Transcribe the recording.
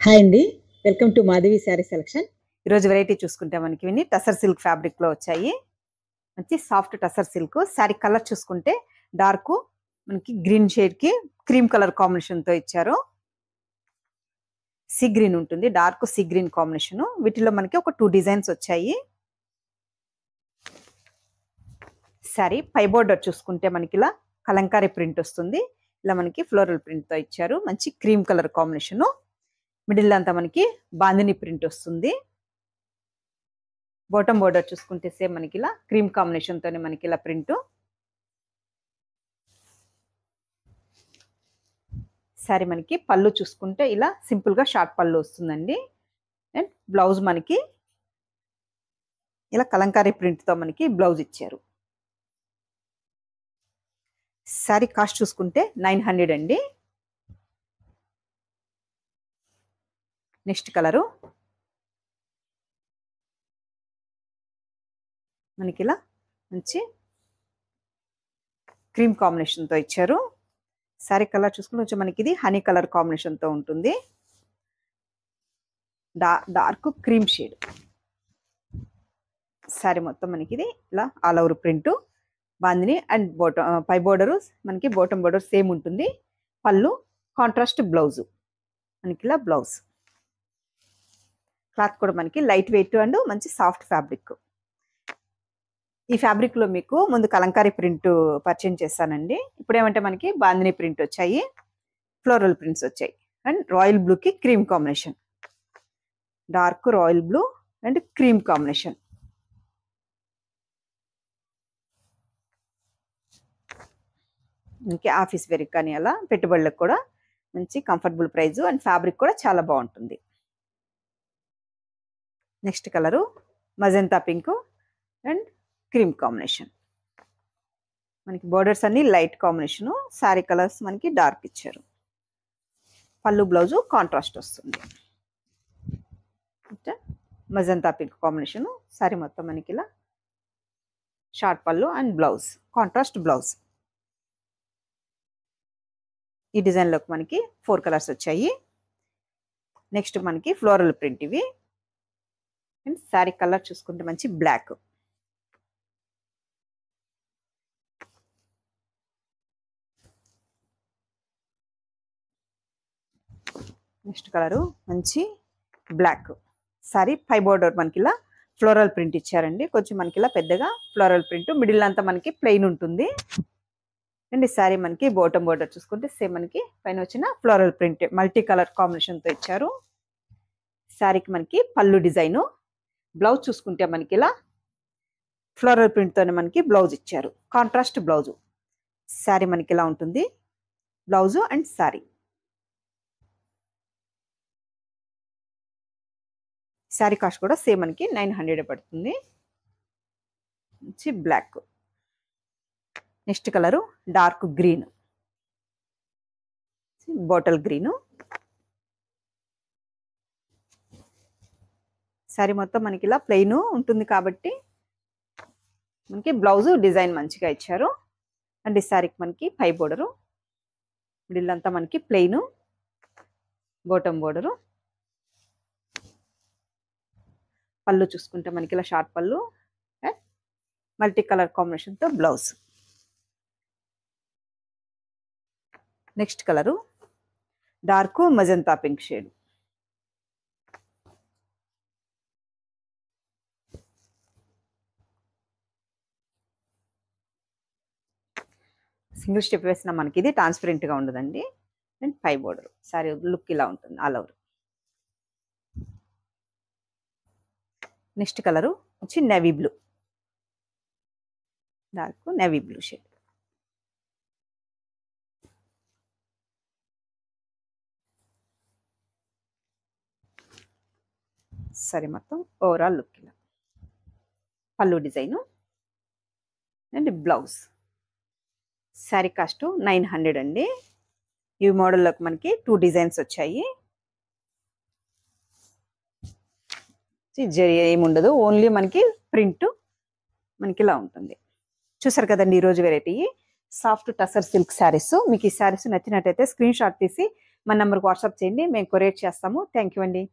Hi అండి, welcome to Madhavi sari selection. ఈరోజు variety చూసుకుంటే మనకి ఇవన్నీ టసర్ సిల్క్ ఫ్యాబ్రిక్ లో వచ్చాయి. మంచి soft tussar silk. Sari colour చూసుకుంటే డార్క్ మనకి గ్రీన్ షేడ్ కి క్రీమ్ కలర్ కాంబినేషన్ తో ఇచ్చారు. సీ గ్రీన్ ఉంటుంది, డార్క్ సీ గ్రీన్ కాంబినేషన్. వీటిలో మనకి ఒక 2 డిజైన్స్ వచ్చాయి. శారీ పై బోర్డర్ చూసుకుంటే మనకి ఇలా కలంకారీ ప్రింట్ వస్తుంది. ఇలా మనకి ఫ్లోరల్ ప్రింట్ తో ఇచ్చారు. మంచి క్రీమ్ కలర్ కాంబినేషన్. మిడిల్ అంతా మనకి బాందిని ప్రింట్ వస్తుంది. బాటమ్ బోర్డర్ చూసుకుంటే సేమ్ మనకి ఇలా క్రీమ్ కాంబినేషన్ తోనే మనకి ఇలా ప్రింట్. సారీ మనకి పళ్ళు చూసుకుంటే ఇలా సింపుల్ గా షార్ట్ పళ్ళు వస్తుందండి. అండ్ బ్లౌజ్ మనకి ఇలా కలంకారీ ప్రింట్ తో మనకి బ్లౌజ్ ఇచ్చారు. సారీ కాస్ట్ చూసుకుంటే 900 అండి. నెక్స్ట్ కలరు మనకి ఇలా మంచి క్రీమ్ కాంబినేషన్ తో ఇచ్చారు. సారీ కలర్ చూసుకుంటే కొంచెం మనకి ఇది హనీ కలర్ కాంబినేషన్ తో ఉంటుంది. Dark cream shade. సారీ మొత్తం మనకి ఇది ఇలా all over print bandhani and పై బోర్డరు మనకి బాటమ్ బోర్డర్ సేమ్ ఉంటుంది. పళ్ళు కాంట్రాస్ట్ బ్లౌజ్ మనకి ఇలా బ్లౌజ్. క్లాత్ కూడా మనకి లైట్ వెయిట్ అండ్ మంచి సాఫ్ట్ ఫ్యాబ్రిక్. ఈ ఫ్యాబ్రిక్ లో మీకు ముందు కలంకారీ ప్రింట్ పర్చేజ్ చేస్తానండి. ఇప్పుడు ఏమంటే మనకి బాందిని ప్రింట్ వచ్చాయి, ఫ్లోరల్ ప్రింట్స్ వచ్చాయి. అండ్ రాయల్ బ్లూ కి cream combination, dark royal blue and cream combination. ఇంకే ఆఫీస్ వేర్ కానీ అలా పెట్టుబడులకు కూడా మంచి కంఫర్టబుల్ ప్రైస్ అండ్ ఫ్యాబ్రిక్ కూడా చాలా బాగుంటుంది. Next colour magenta pink and cream combination. మనకి బోర్డర్స్ అన్ని లైట్ కాంబినేషను. శారీ కలర్స్ మనకి డార్క్ ఇచ్చారు. పళ్ళు బ్లౌజు కాంట్రాస్ట్ వస్తుంది. Magenta pink combination. శారీ మొత్తం మనకి ఇలా షార్ట్ పళ్ళు అండ్ బ్లౌజ్ కాంట్రాస్ట్ బ్లౌజ్. ఈ డిజైన్లోకి మనకి 4 కలర్స్ వచ్చాయి. నెక్స్ట్ మనకి ఫ్లోరల్ ప్రింట్ ఇవి. అండ్ శారీ కలర్ చూసుకుంటే మంచి బ్లాక్. నెక్స్ట్ కలరు మంచి బ్లాక్. సారీ పై బోర్డర్ మనకి ఇలా ఫ్లోరల్ ప్రింట్ ఇచ్చారండి. కొంచెం మనకి ఇలా పెద్దగా ఫ్లోరల్ ప్రింట్. మిడిల్ అంతా మనకి ప్లెయిన్ ఉంటుంది. అండ్ ఈ సారీ మనకి బాటమ్ బోర్డర్ చూసుకుంటే సేమ్ మనకి పైన వచ్చిన floral print multi colour combination తో ఇచ్చారు. సారీకి మనకి పళ్ళు డిజైను. బ్లౌజ్ చూసుకుంటే మనకి ఇలా ఫ్లోరల్ ప్రింట్ తోనే మనకి బ్లౌజ్ ఇచ్చారు. Contrast blouse. సారీ మనకి ఇలా ఉంటుంది blouse and sari. Sari cost కూడా సేమ్ మనకి 900 పడుతుంది. మంచి black. Next colour dark green, bottle green. Sari మొత్తం మనకి ఇలా ప్లెయిన్ ఉంటుంది కాబట్టి మనకి బ్లౌజ్ డిజైన్ మంచిగా ఇచ్చారు. అండ్ ఈ శారీకి మనకి పై బోర్డరు, మిడిల్ అంతా మనకి ప్లెయిన్, బాటమ్ బోర్డరు. పళ్ళు చూసుకుంటే మనకి ఇలా షార్ట్ పళ్ళు మల్టీ కలర్ కాంబినేషన్తో blouse. Next colour dark magenta pink shade. Single step వేసిన మనకి ఇది ట్రాన్స్పరెంట్గా ఉండదండి. అండ్ పై బోర్డర్. సారీ లుక్ ఇలా ఉంటుంది ఆల్ ఓవర్. నెక్స్ట్ కలరు వచ్చి navy blue, dark navy blue shade. సరే మొత్తం ఓవరాల్ లుక్ ఇలా. పళ్ళు design and blouse. Sari cost 900 అండి. ఈ మోడల్లోకి మనకి 2 డిజైన్స్ వచ్చాయి. జరీ ఏముండదు, ఓన్లీ మనకి ప్రింట్ మనకి ఇలా ఉంటుంది. చూసారు కదండి ఈరోజు variety soft tussar silk saris. మీకు ఈ శారీస్ నచ్చినట్టయితే స్క్రీన్ షాట్ తీసి మా నెంబర్కి వాట్సాప్ చేయండి, మేము కొరియర్ చేస్తాము. థ్యాంక్ యూ అండి.